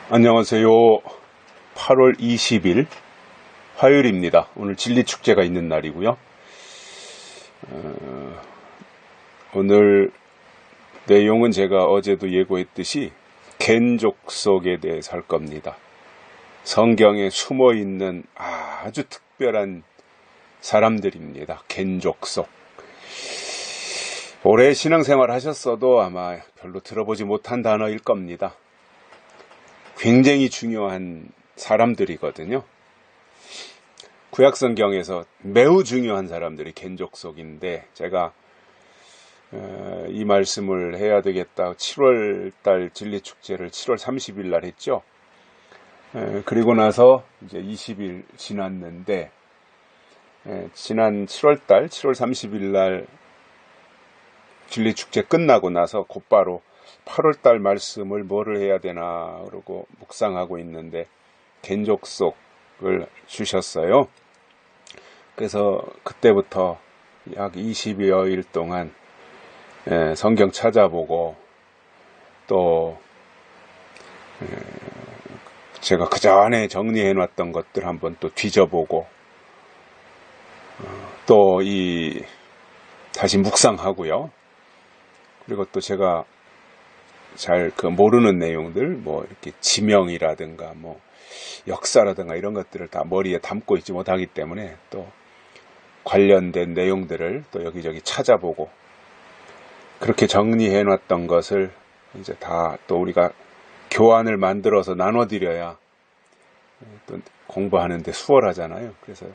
안녕하세요. 8월 20일 화요일입니다. 오늘 진리축제가 있는 날이고요. 오늘 내용은 제가 어제도 예고했듯이 겐족속에 대해서 할 겁니다. 성경에 숨어있는 아주 특별한 사람들입니다. 겐족속. 오래 신앙생활 하셨어도 아마 별로 들어보지 못한 단어일 겁니다. 굉장히 중요한 사람들이거든요. 구약성경에서 매우 중요한 사람들이 겐족속인데, 제가 이 말씀을 해야 되겠다. 7월달 진리축제를 7월 30일 날 했죠. 그리고 나서 이제 20일 지났는데, 지난 7월달 7월 30일 날 진리축제 끝나고 나서 곧바로 8월달 말씀을 뭐를 해야 되나 그러고 묵상하고 있는데 겐족속을 주셨어요. 그래서 그때부터 약 20여일 동안 성경 찾아보고, 또 제가 그 전에 정리해놨던 것들 한번 또 뒤져보고, 또 다시 묵상하고요. 그리고 또 제가 잘 모르는 내용들, 이렇게 지명이라든가 역사라든가 이런 것들을 다 머리에 담고 있지 못하기 때문에 또 관련된 내용들을 또 여기저기 찾아보고, 그렇게 정리해 놨던 것을 이제 다 또 우리가 교환을 만들어서 나눠드려야 또 공부하는데 수월하잖아요. 그래서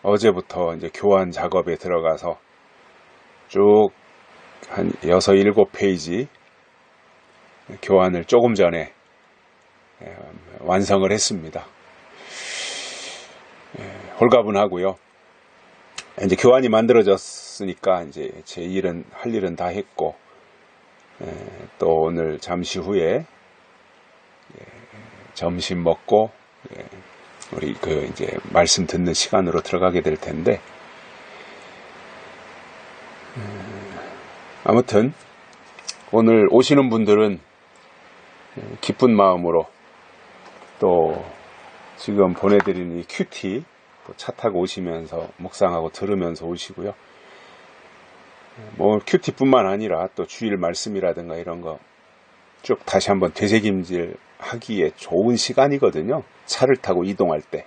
어제부터 이제 교환 작업에 들어가서 쭉 한 6, 7페이지 교환을 조금 전에 완성을 했습니다. 홀가분하고요. 이제 교환이 만들어졌으니까 이제 제 일은 할 일은 다 했고, 또 오늘 잠시 후에 점심 먹고 우리 이제 말씀 듣는 시간으로 들어가게 될 텐데, 아무튼 오늘 오시는 분들은 기쁜 마음으로, 또 지금 보내드린 이 큐티 차 타고 오시면서 묵상하고 들으면서 오시고요. 큐티뿐만 아니라 또 주일 말씀이라든가 이런 거 쭉 다시 한번 되새김질 하기에 좋은 시간이거든요. 차를 타고 이동할 때.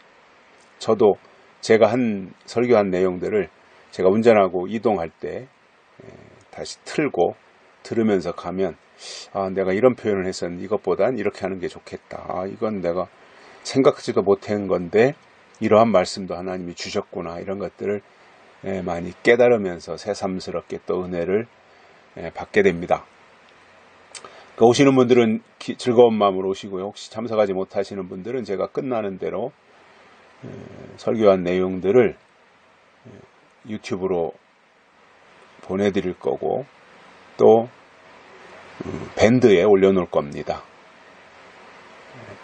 저도 제가 설교한 내용들을 제가 운전하고 이동할 때 다시 틀고 들으면서 가면, 내가 이런 표현을 했었는데 이것보단 이렇게 하는 게 좋겠다. 이건 내가 생각지도 못한 건데 이러한 말씀도 하나님이 주셨구나. 이런 것들을 많이 깨달으면서 새삼스럽게 또 은혜를 받게 됩니다. 오시는 분들은 즐거운 마음으로 오시고요. 혹시 참석하지 못하시는 분들은 제가 끝나는 대로 설교한 내용들을 유튜브로 보내드릴 거고, 또 밴드에 올려놓을 겁니다.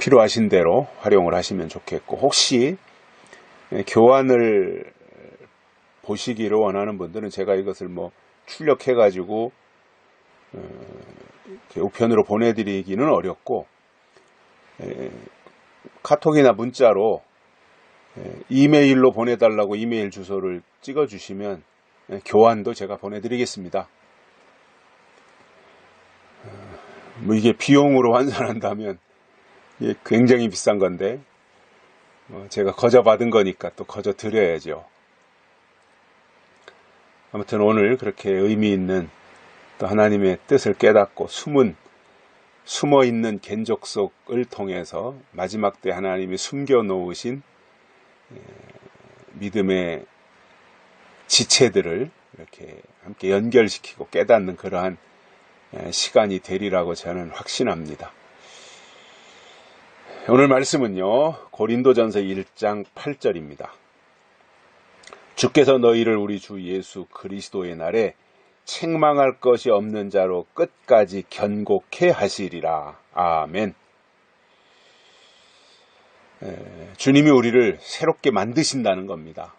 필요하신 대로 활용을 하시면 좋겠고, 혹시 교환을 보시기를 원하는 분들은 제가 이것을 출력해가지고 우편으로 보내드리기는 어렵고, 카톡이나 문자로 이메일로 보내달라고 이메일 주소를 찍어주시면 교환도 제가 보내드리겠습니다. 이게 비용으로 환산한다면 이게 굉장히 비싼 건데, 제가 거저 받은 거니까 또 거저 드려야죠. 아무튼 오늘 그렇게 의미 있는 또 하나님의 뜻을 깨닫고 숨어있는 겐족속을 통해서 마지막 때 하나님이 숨겨놓으신 믿음의 지체들을 이렇게 함께 연결시키고 깨닫는 그러한 시간이 되리라고 저는 확신합니다. 오늘 말씀은요, 고린도전서 1장 8절입니다. 주께서 너희를 우리 주 예수 그리스도의 날에 책망할 것이 없는 자로 끝까지 견고케 하시리라. 아멘. 주님이 우리를 새롭게 만드신다는 겁니다.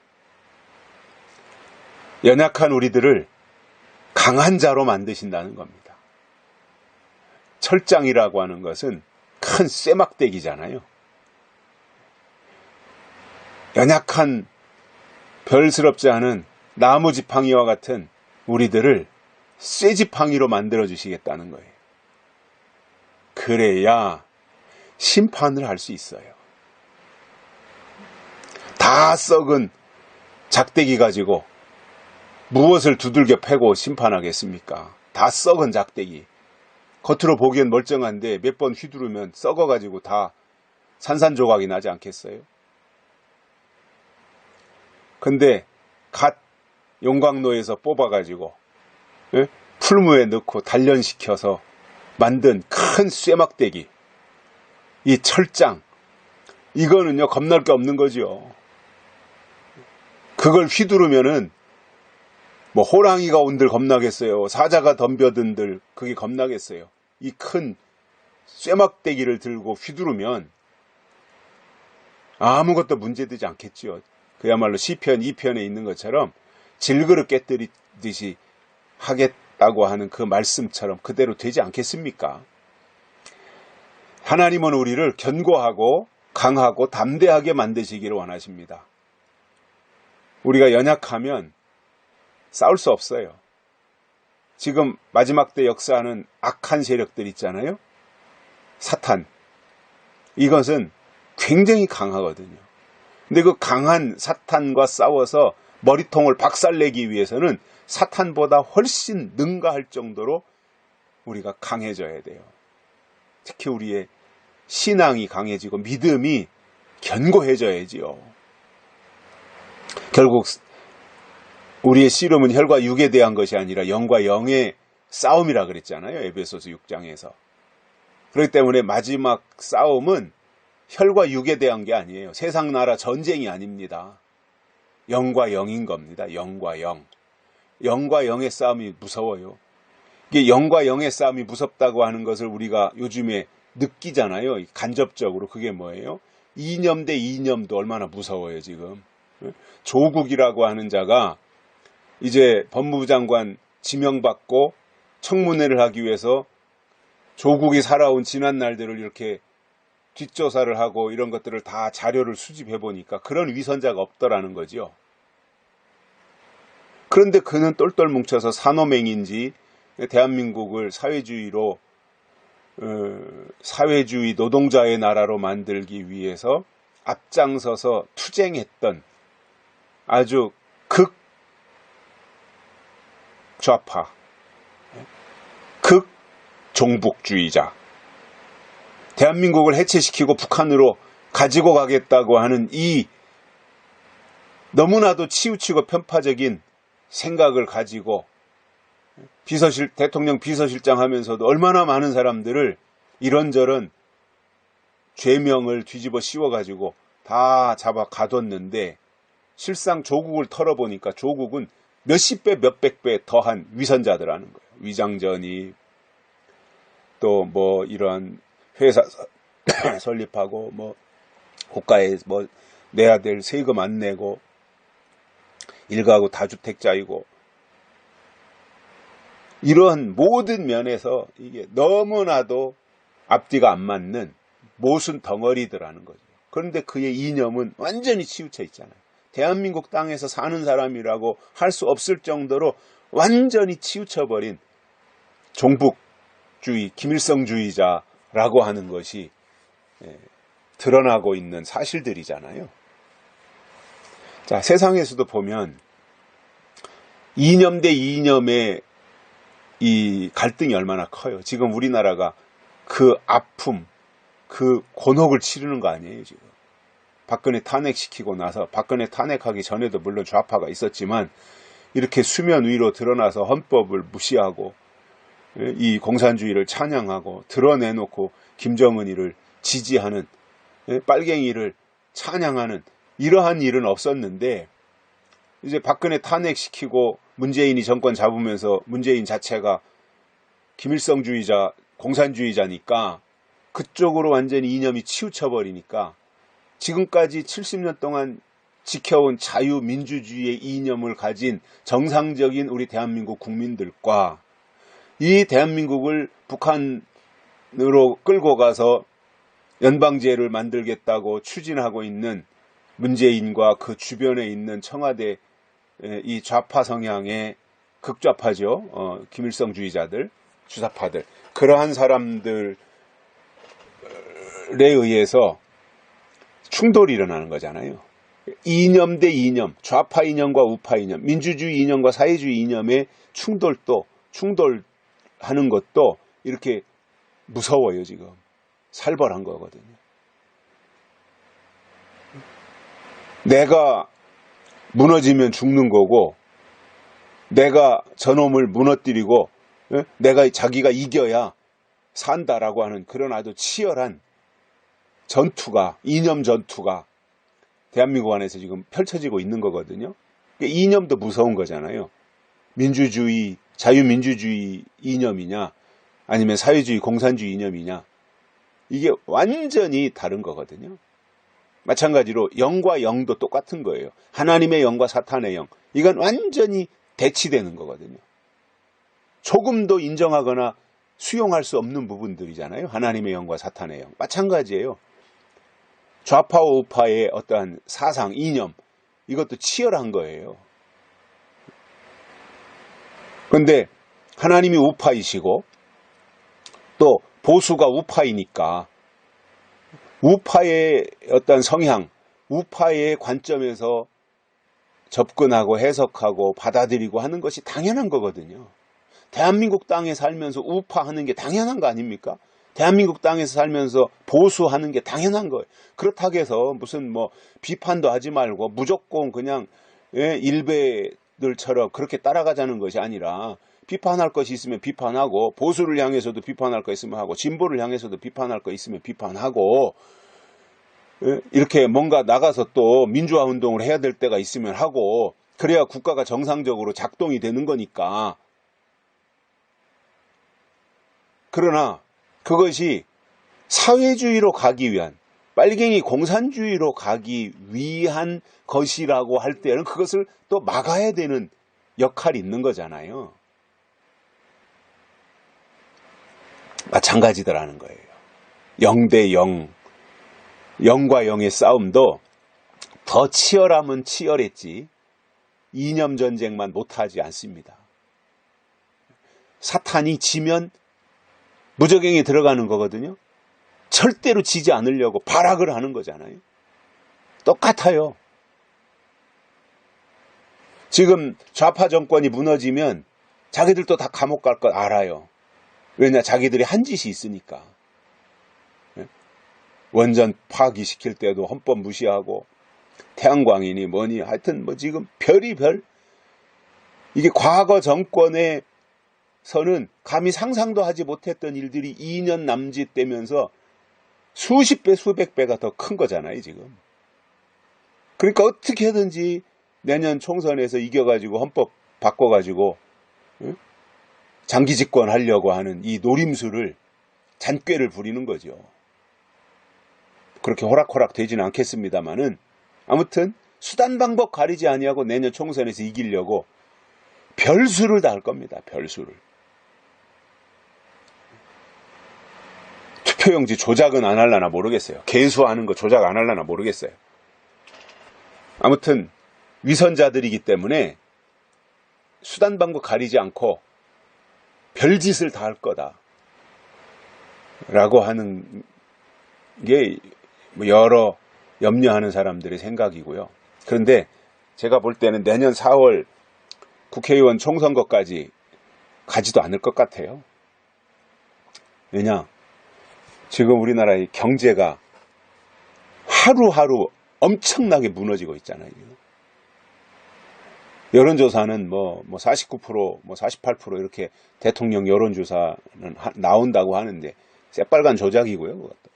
연약한 우리들을 강한 자로 만드신다는 겁니다. 철장이라고 하는 것은 큰 쇠막대기잖아요. 연약한 별스럽지 않은 나무지팡이와 같은 우리들을 쇠지팡이로 만들어 주시겠다는 거예요. 그래야 심판을 할 수 있어요. 다 썩은 작대기 가지고 무엇을 두들겨 패고 심판하겠습니까? 다 썩은 작대기. 겉으로 보기엔 멀쩡한데 몇 번 휘두르면 썩어가지고 다 산산조각이 나지 않겠어요? 근데 갓 용광로에서 뽑아가지고 풀무에 넣고 단련시켜서 만든 큰 쇠막대기, 이 철장, 이거는요 겁날 게 없는 거죠. 그걸 휘두르면은 뭐 호랑이가 온들 겁나겠어요? 사자가 덤벼든들 그게 겁나겠어요? 이 큰 쇠막대기를 들고 휘두르면 아무것도 문제되지 않겠지요. 그야말로 시편 2편에 있는 것처럼 질그릇 깨뜨리듯이 하겠다고 하는 그 말씀처럼 그대로 되지 않겠습니까? 하나님은 우리를 견고하고 강하고 담대하게 만드시기를 원하십니다. 우리가 연약하면 싸울 수 없어요. 지금 마지막 때 역사하는 악한 세력들 있잖아요. 사탄. 이것은 굉장히 강하거든요. 근데 그 강한 사탄과 싸워서 머리통을 박살내기 위해서는 사탄보다 훨씬 능가할 정도로 우리가 강해져야 돼요. 특히 우리의 신앙이 강해지고 믿음이 견고해져야지요. 결국 우리의 씨름은 혈과 육에 대한 것이 아니라 영과 영의 싸움이라 그랬잖아요. 에베소서 6장에서. 그렇기 때문에 마지막 싸움은 혈과 육에 대한 게 아니에요. 세상 나라 전쟁이 아닙니다. 영과 영인 겁니다. 영과 영. 영과 영의 싸움이 무서워요. 이게 영과 영의 싸움이 무섭다고 하는 것을 우리가 요즘에 느끼잖아요. 간접적으로. 그게 뭐예요? 이념 대 이념도 얼마나 무서워요, 지금. 조국이라고 하는 자가 이제 법무부 장관 지명받고 청문회를 하기 위해서 조국이 살아온 지난 날들을 이렇게 뒷조사를 하고 이런 것들을 다 자료를 수집해 보니까 그런 위선자가 없더라는 거죠. 그런데 그는 똘똘 뭉쳐서 산호맹인지 대한민국을 사회주의 노동자의 나라로 만들기 위해서 앞장서서 투쟁했던 아주 극좌파, 극종북주의자, 대한민국을 해체시키고 북한으로 가지고 가겠다고 하는 이 너무나도 치우치고 편파적인 생각을 가지고 대통령 비서실장 하면서도 얼마나 많은 사람들을 이런저런 죄명을 뒤집어 씌워가지고 다 잡아 가뒀는데 실상 조국을 털어보니까 조국은 몇십 배, 몇백 배 더한 위선자들하는 거예요. 위장전이 또 뭐 이런 회사 설립하고 뭐 고가에 뭐 내야 될 세금 안 내고 일가구 다주택자이고 이러한 모든 면에서 이게 너무나도 앞뒤가 안 맞는 모순 덩어리들하는 거죠. 그런데 그의 이념은 완전히 치우쳐 있잖아요. 대한민국 땅에서 사는 사람이라고 할 수 없을 정도로 완전히 치우쳐버린 종북주의, 김일성주의자라고 하는 것이 드러나고 있는 사실들이잖아요. 자, 세상에서도 보면 이념 대 이념의 이 갈등이 얼마나 커요. 지금 우리나라가 그 아픔, 그 곤혹을 치르는 거 아니에요, 지금. 박근혜 탄핵시키고 나서, 박근혜 탄핵하기 전에도 물론 좌파가 있었지만 이렇게 수면 위로 드러나서 헌법을 무시하고 이 공산주의를 찬양하고 드러내놓고 김정은이를 지지하는, 빨갱이를 찬양하는 이러한 일은 없었는데 이제 박근혜 탄핵시키고 문재인이 정권 잡으면서 문재인 자체가 김일성주의자, 공산주의자니까 그쪽으로 완전히 이념이 치우쳐버리니까 지금까지 70년 동안 지켜온 자유민주주의의 이념을 가진 정상적인 우리 대한민국 국민들과 이 대한민국을 북한으로 끌고 가서 연방제를 만들겠다고 추진하고 있는 문재인과 그 주변에 있는 청와대 이 좌파 성향의 극좌파죠. 김일성주의자들, 주사파들. 그러한 사람들에 의해서 충돌이 일어나는 거잖아요. 이념 대 이념, 좌파 이념과 우파 이념, 민주주의 이념과 사회주의 이념의 충돌하는 것도 이렇게 무서워요, 지금. 살벌한 거거든요. 내가 무너지면 죽는 거고, 내가 저놈을 무너뜨리고, 내가 자기가 이겨야 산다라고 하는 그런 아주 치열한 전투가, 이념 전투가 대한민국 안에서 지금 펼쳐지고 있는 거거든요. 이념도 무서운 거잖아요. 민주주의, 자유민주주의 이념이냐, 아니면 사회주의, 공산주의 이념이냐. 이게 완전히 다른 거거든요. 마찬가지로 영과 영도 똑같은 거예요. 하나님의 영과 사탄의 영. 이건 완전히 대치되는 거거든요. 조금도 인정하거나 수용할 수 없는 부분들이잖아요. 하나님의 영과 사탄의 영. 마찬가지예요. 좌파와 우파의 어떠한 사상, 이념, 이것도 치열한 거예요. 그런데 하나님이 우파이시고 또 보수가 우파이니까 우파의 어떤 성향, 우파의 관점에서 접근하고 해석하고 받아들이고 하는 것이 당연한 거거든요. 대한민국 땅에 살면서 우파하는 게 당연한 거 아닙니까? 대한민국 땅에서 살면서 보수하는 게 당연한 거예요. 그렇다고 해서 무슨 뭐 비판도 하지 말고 무조건 그냥 일베들처럼 그렇게 따라가자는 것이 아니라 비판할 것이 있으면 비판하고 보수를 향해서도 비판할 거 있으면 하고 진보를 향해서도 비판할 거 있으면 비판하고 이렇게 뭔가 나가서 또 민주화 운동을 해야 될 때가 있으면 하고 그래야 국가가 정상적으로 작동이 되는 거니까. 그러나 그것이 사회주의로 가기 위한 빨갱이 공산주의로 가기 위한 것이라고 할 때는 그것을 또 막아야 되는 역할이 있는 거잖아요. 마찬가지더라는 거예요. 영 대 영, 영과 영의 싸움도 더 치열하면 치열했지 이념 전쟁만 못하지 않습니다. 사탄이 지면 무적행에 들어가는 거거든요. 절대로 지지 않으려고 발악을 하는 거잖아요. 똑같아요. 지금 좌파 정권이 무너지면 자기들도 다 감옥 갈 거 알아요. 왜냐, 자기들이 한 짓이 있으니까. 원전 파기시킬 때도 헌법 무시하고 태양광이니 뭐니 하여튼 뭐 지금 별이별 이게 과거 정권에서는 감히 상상도 하지 못했던 일들이 2년 남짓되면서 수십 배 수백 배가 더 큰 거잖아요 지금. 그러니까 어떻게든지 내년 총선에서 이겨가지고 헌법 바꿔가지고 장기 집권하려고 하는 이 노림수를 잔꾀를 부리는 거죠. 그렇게 호락호락 되지는 않겠습니다만은 아무튼 수단 방법 가리지 아니하고 내년 총선에서 이기려고 별수를 다 할 겁니다. 별수를. 투표용지 조작은 안 할라나 모르겠어요. 개수하는 거 조작 안 할라나 모르겠어요. 아무튼 위선자들이기 때문에 수단 방법 가리지 않고 별짓을 다 할 거다 라고 하는 게 여러 염려하는 사람들의 생각이고요. 그런데 제가 볼 때는 내년 4월 국회의원 총선거까지 가지도 않을 것 같아요. 왜냐? 지금 우리나라의 경제가 하루하루 엄청나게 무너지고 있잖아요. 여론조사는 뭐 49%, 뭐 48% 이렇게 대통령 여론조사는 나온다고 하는데 새빨간 조작이고요. 그것도.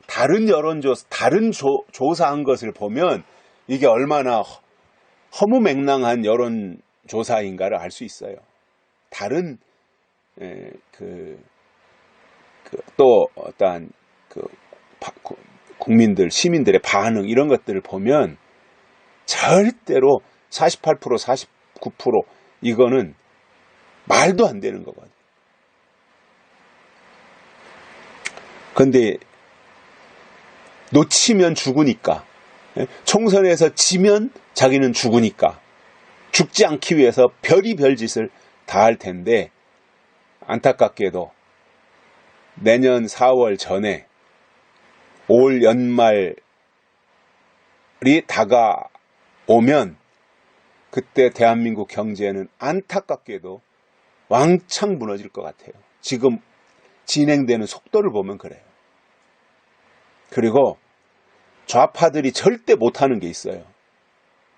다른 여론조사, 조사한 것을 보면 이게 얼마나 허무맹랑한 여론조사인가를 알 수 있어요. 다른 또 어떠한 국민들, 시민들의 반응 이런 것들을 보면 절대로 48%, 49% 이거는 말도 안 되는 거거든요. 근데 놓치면 죽으니까, 총선에서 지면 자기는 죽으니까 죽지 않기 위해서 별의별 짓을 다 할 텐데, 안타깝게도 내년 4월 전에 올 연말이 다가오면 그때 대한민국 경제는 안타깝게도 왕창 무너질 것 같아요. 지금 진행되는 속도를 보면 그래요. 그리고 좌파들이 절대 못하는 게 있어요.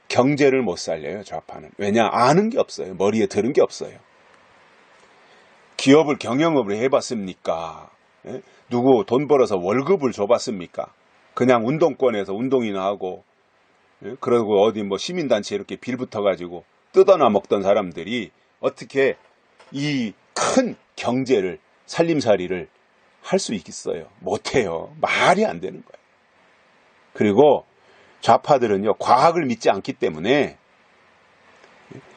경제를 못 살려요, 좌파는. 왜냐? 아는 게 없어요. 머리에 들은 게 없어요. 기업을 경영업을 해봤습니까? 누구 돈 벌어서 월급을 줘봤습니까? 그냥 운동권에서 운동이나 하고, 그러고 어디 뭐 시민단체 이렇게 빌 붙어가지고 뜯어나 먹던 사람들이 어떻게 이 큰 경제를, 살림살이를 할 수 있겠어요? 못해요. 말이 안 되는 거예요. 그리고 좌파들은요, 과학을 믿지 않기 때문에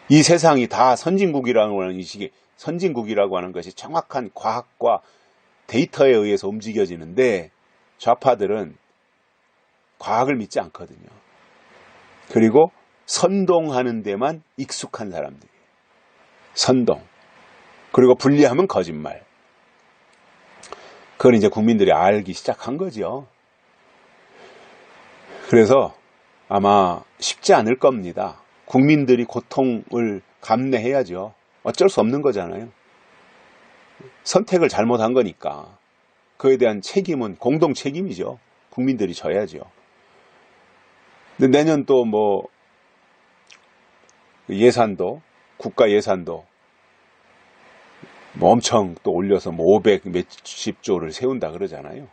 이 세상이 다 선진국이라고 하는 것이 정확한 과학과 데이터에 의해서 움직여지는데, 좌파들은 과학을 믿지 않거든요. 그리고 선동하는 데만 익숙한 사람들이에요. 선동. 그리고 불리하면 거짓말. 그걸 이제 국민들이 알기 시작한 거죠. 그래서 아마 쉽지 않을 겁니다. 국민들이 고통을 감내해야죠. 어쩔 수 없는 거잖아요. 선택을 잘못한 거니까. 그에 대한 책임은 공동 책임이죠. 국민들이 져야죠. 근데 내년 또 뭐 예산도, 국가 예산도 뭐 엄청 또 올려서 뭐 500 몇십 조를 세운다 그러잖아요.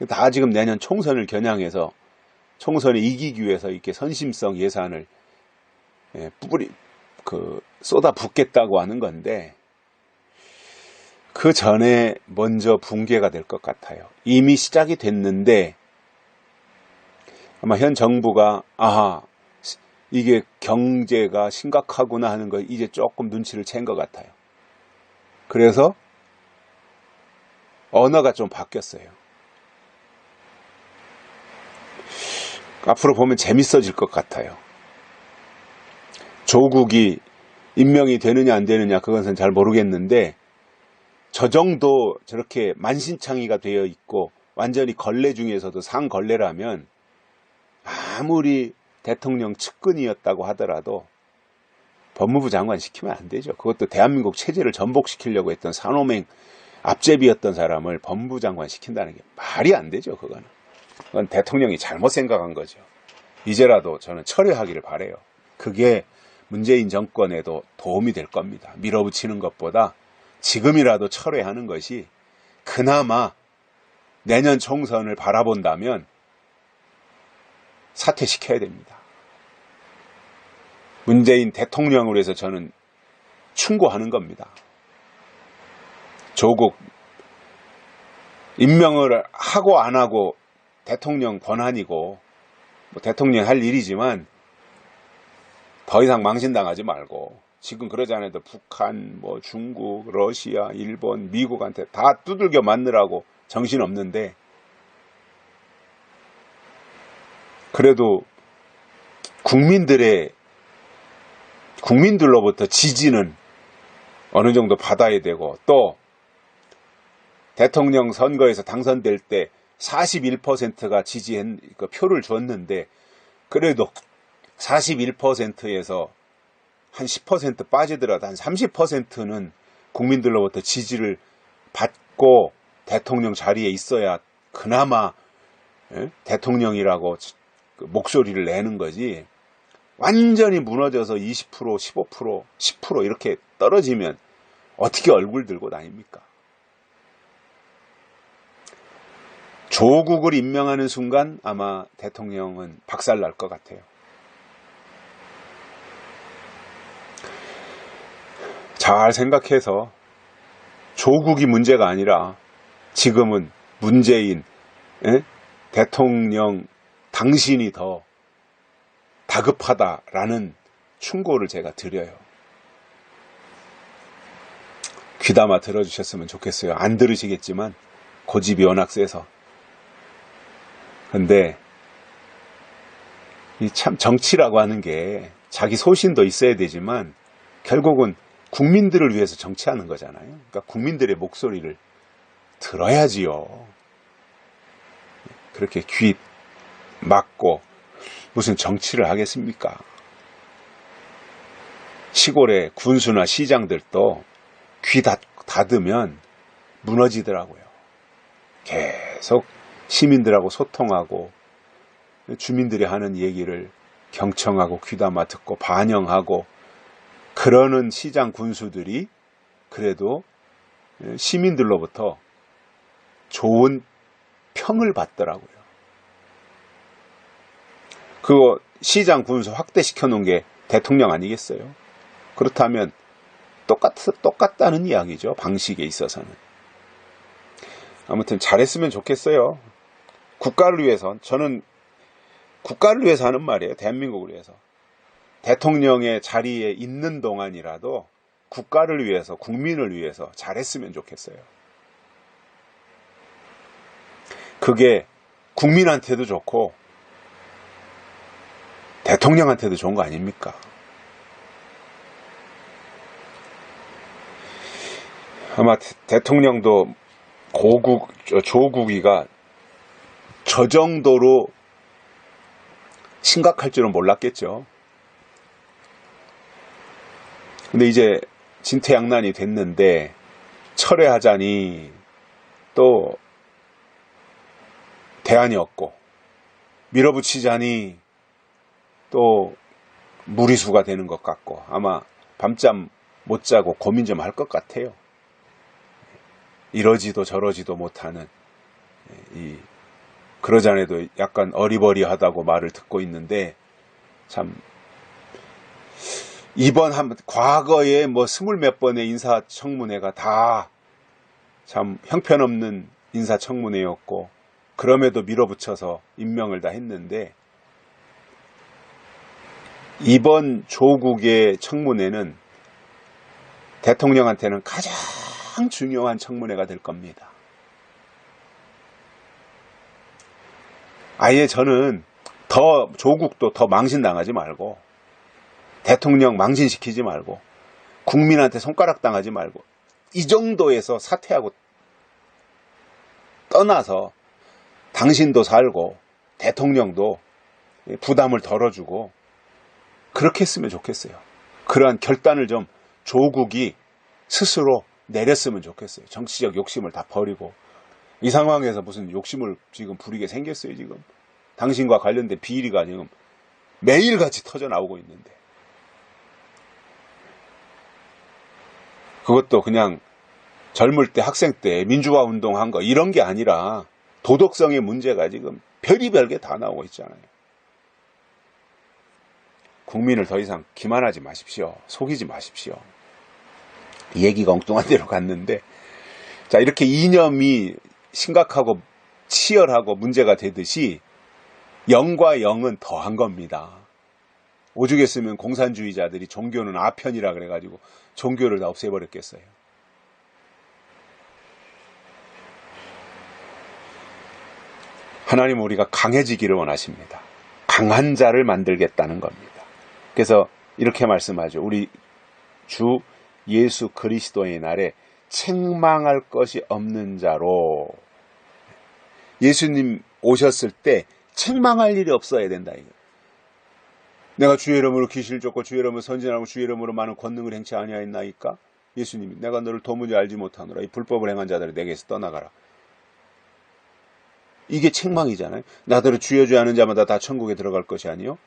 다 지금 내년 총선을 겨냥해서 총선에 이기기 위해서 이렇게 선심성 예산을 쏟아붓겠다고 하는 건데, 그 전에 먼저 붕괴가 될 것 같아요. 이미 시작이 됐는데 아마 현 정부가 이게 경제가 심각하구나 하는 걸 이제 조금 눈치를 챈 것 같아요. 그래서 언어가 좀 바뀌었어요. 앞으로 보면 재밌어질 것 같아요. 조국이 임명이 되느냐 안 되느냐 그것은 잘 모르겠는데, 저 정도 저렇게 만신창이가 되어 있고 완전히 걸레 중에서도 상걸레라면 아무리 대통령 측근이었다고 하더라도 법무부 장관 시키면 안 되죠. 그것도 대한민국 체제를 전복시키려고 했던 산호맹 앞제비였던 사람을 법무부 장관 시킨다는 게 말이 안 되죠. 그건 대통령이 잘못 생각한 거죠. 이제라도 저는 철회하기를 바라요. 그게 문재인 정권에도 도움이 될 겁니다. 밀어붙이는 것보다 지금이라도 철회하는 것이 그나마 내년 총선을 바라본다면 사퇴시켜야 됩니다. 문재인 대통령으로 해서 저는 충고하는 겁니다. 조국 임명을 하고 안 하고 대통령 권한이고 뭐 대통령 할 일이지만 더 이상 망신당하지 말고, 지금 그러지 않아도 북한, 뭐 중국, 러시아, 일본, 미국한테 다 두들겨 맞느라고 정신없는데, 그래도 국민들로부터 지지는 어느 정도 받아야 되고, 또 대통령 선거에서 당선될 때 41%가 표를 줬는데, 그래도 41%에서 한 10% 빠지더라도 한 30%는 국민들로부터 지지를 받고 대통령 자리에 있어야 그나마 대통령이라고 목소리를 내는 거지. 완전히 무너져서 20%, 15%, 10% 이렇게 떨어지면 어떻게 얼굴 들고 다닙니까? 조국을 임명하는 순간 아마 대통령은 박살날 것 같아요. 잘 생각해서 조국이 문제가 아니라 지금은 문재인 대통령 당신이 더 다급하다라는 충고를 제가 드려요. 귀담아 들어주셨으면 좋겠어요. 안 들으시겠지만 고집이 워낙 세서. 근데 이 참 정치라고 하는 게 자기 소신도 있어야 되지만 결국은 국민들을 위해서 정치하는 거잖아요. 그러니까 국민들의 목소리를 들어야지요. 그렇게 귀 막고 무슨 정치를 하겠습니까? 시골의 군수나 시장들도 귀 닫으면 무너지더라고요. 계속 시민들하고 소통하고 주민들이 하는 얘기를 경청하고 귀담아 듣고 반영하고 그러는 시장 군수들이 그래도 시민들로부터 좋은 평을 받더라고요. 그거 시장 군수 확대시켜 놓은 게 대통령 아니겠어요? 그렇다면 똑같다는 이야기죠. 방식에 있어서는. 아무튼 잘했으면 좋겠어요. 국가를 위해서. 저는 국가를 위해서 하는 말이에요. 대한민국을 위해서. 대통령의 자리에 있는 동안이라도 국가를 위해서, 국민을 위해서 잘했으면 좋겠어요. 그게 국민한테도 좋고 대통령한테도 좋은 거 아닙니까? 아마 대통령도 조국이가 저 정도로 심각할 줄은 몰랐겠죠. 근데 이제 진퇴양난이 됐는데 철회하자니 또 대안이 없고 밀어붙이자니 또 무리수가 되는 것 같고 아마 밤잠 못 자고 고민 좀 할 것 같아요. 이러지도 저러지도 못하는 그러자네도 약간 어리버리하다고 말을 듣고 있는데 참 이번 과거에 뭐 20몇 번의 인사청문회가 다 참 형편없는 인사청문회였고 그럼에도 밀어붙여서 임명을 다 했는데 이번 조국의 청문회는 대통령한테는 가장 중요한 청문회가 될 겁니다. 아예 저는 조국도 더 망신당하지 말고 대통령 망신시키지 말고 국민한테 손가락 당하지 말고 이 정도에서 사퇴하고 떠나서 당신도 살고 대통령도 부담을 덜어주고 그렇게 했으면 좋겠어요. 그러한 결단을 좀 조국이 스스로 내렸으면 좋겠어요. 정치적 욕심을 다 버리고 이 상황에서 무슨 욕심을 지금 부리게 생겼어요. 지금 당신과 관련된 비리가 지금 매일같이 터져 나오고 있는데 그것도 그냥 젊을 때 학생 때 민주화 운동한 거 이런 게 아니라 도덕성의 문제가 지금 별의별 게 다 나오고 있잖아요. 국민을 더 이상 기만하지 마십시오. 속이지 마십시오. 얘기가 엉뚱한 데로 갔는데 자 이렇게 이념이 심각하고 치열하고 문제가 되듯이 영과 영은 더한 겁니다. 오죽했으면 공산주의자들이 종교는 아편이라 그래가지고 종교를 다 없애버렸겠어요. 하나님 우리가 강해지기를 원하십니다. 강한 자를 만들겠다는 겁니다. 그래서 이렇게 말씀하죠. 우리 주 예수 그리스도의 날에 책망할 것이 없는 자로 예수님 오셨을 때 책망할 일이 없어야 된다. 이거. 내가 주의 이름으로 귀신을 쫓고 주의 이름으로 선진하고 주의 이름으로 많은 권능을 행치 아니하였나이까? 예수님이 내가 너를 도무지 알지 못하노라. 이 불법을 행한 자들을 내게서 떠나가라. 이게 책망이잖아요. 나더러 주여 주여 하는 자마다 다 천국에 들어갈 것이 아니요.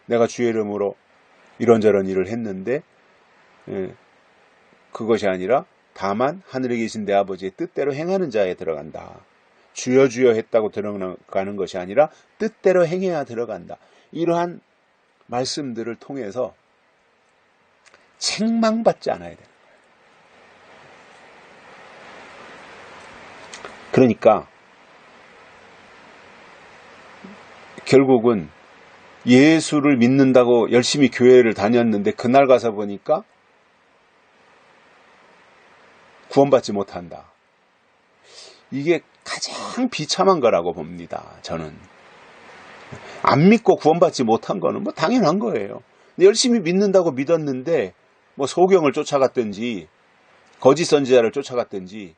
내가 주의 이름으로 이런저런 일을 했는데 그것이 아니라 다만 하늘에 계신 내 아버지의 뜻대로 행하는 자에 들어간다. 주여 주여 했다고 들어가는 것이 아니라 뜻대로 행해야 들어간다. 이러한 말씀들을 통해서 책망받지 않아야 되는 거예요. 그러니까 결국은 예수를 믿는다고 열심히 교회를 다녔는데 그날 가서 보니까 구원받지 못한다. 이게 가장 비참한 거라고 봅니다. 저는. 안 믿고 구원받지 못한 거는 뭐 당연한 거예요. 열심히 믿는다고 믿었는데 뭐 소경을 쫓아갔든지 거짓 선지자를 쫓아갔든지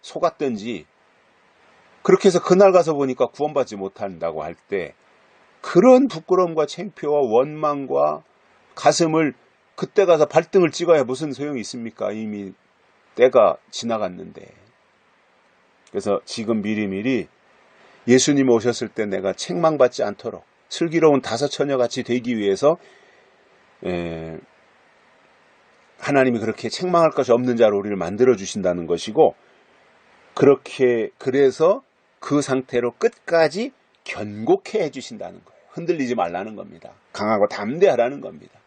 속았든지 그렇게 해서 그날 가서 보니까 구원받지 못한다고 할 때 그런 부끄러움과 창피와 원망과 가슴을 그때 가서 발등을 찍어야 무슨 소용이 있습니까? 이미 때가 지나갔는데. 그래서 지금 미리미리 예수님 오셨을 때 내가 책망받지 않도록 슬기로운 다섯 처녀같이 되기 위해서 하나님이 그렇게 책망할 것이 없는 자로 우리를 만들어 주신다는 것이고, 그래서 그 상태로 끝까지 견고케 해주신다는 거예요. 흔들리지 말라는 겁니다. 강하고 담대하라는 겁니다.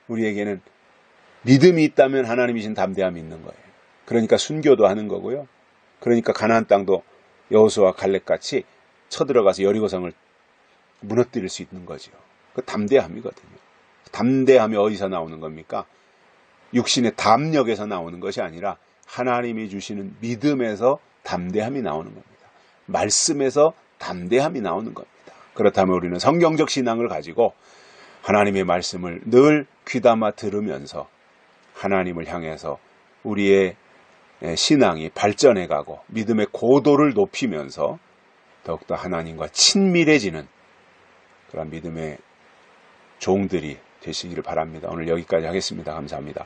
우리에게는 믿음이 있다면 하나님이 신 담대함이 있는 거예요. 그러니까 순교도 하는 거고요. 그러니까 가나안 땅도 여호수아와 갈렙같이 쳐들어가서 여리고성을 무너뜨릴 수 있는 거죠. 그 담대함이거든요. 담대함이 어디서 나오는 겁니까? 육신의 담력에서 나오는 것이 아니라 하나님이 주시는 믿음에서 담대함이 나오는 겁니다. 말씀에서 담대함이 나오는 겁니다. 그렇다면 우리는 성경적 신앙을 가지고 하나님의 말씀을 늘 귀담아 들으면서 하나님을 향해서 우리의 신앙이 발전해가고 믿음의 고도를 높이면서 더욱더 하나님과 친밀해지는 그런 믿음의 종들이 되시기를 바랍니다. 오늘 여기까지 하겠습니다. 감사합니다.